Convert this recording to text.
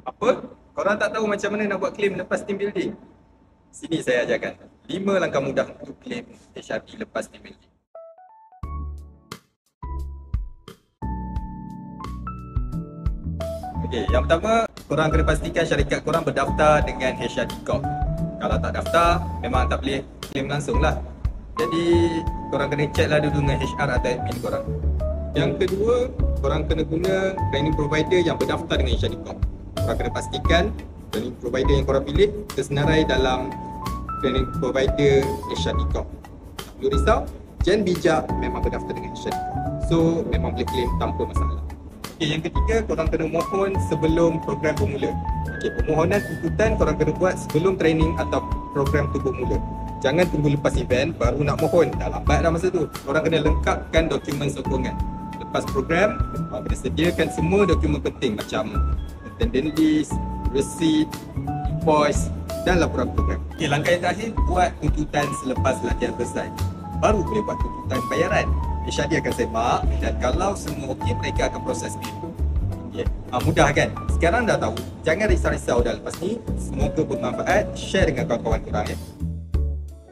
Apa? Korang tak tahu macam mana nak buat claim lepas team building? Sini saya ajarkan 5 langkah mudah untuk claim HRD lepas team building. Okey, yang pertama, korang kena pastikan syarikat korang berdaftar dengan HRD Corp. Kalau tak daftar, memang tak boleh claim langsung lah. Jadi, korang kena check lah dulu dengan HR atau admin korang. Yang kedua, korang kena guna training provider yang berdaftar dengan HRD Corp. Korang kena pastikan training provider yang korang pilih tersenarai dalam training provider HRD Corp. Tak perlu risau, Jen Bijak memang berdaftar dengan HRD Corp. So, memang boleh claim tanpa masalah. Okay, yang ketiga, korang kena mohon sebelum program bermula. Okay, permohonan tuntutan korang kena buat sebelum training atau program tu bermula. Jangan tunggu lepas event baru nak mohon. Dah lambat dah masa tu. Korang kena lengkapkan dokumen sokongan. Lepas program, korang kena sediakan semua dokumen penting macam attendance list, receipt, invoice dan laporan program. Okay, langkah yang terakhir, buat tuntutan selepas latihan selesai. Baru boleh buat tuntutan bayaran. HRD akan semak dan kalau semua okey, mereka akan proses bil. Okay. Mudah kan? Sekarang dah tahu. Jangan risau-risau dah lepas ni. Semoga bermanfaat. Share dengan kawan-kawan korang ya.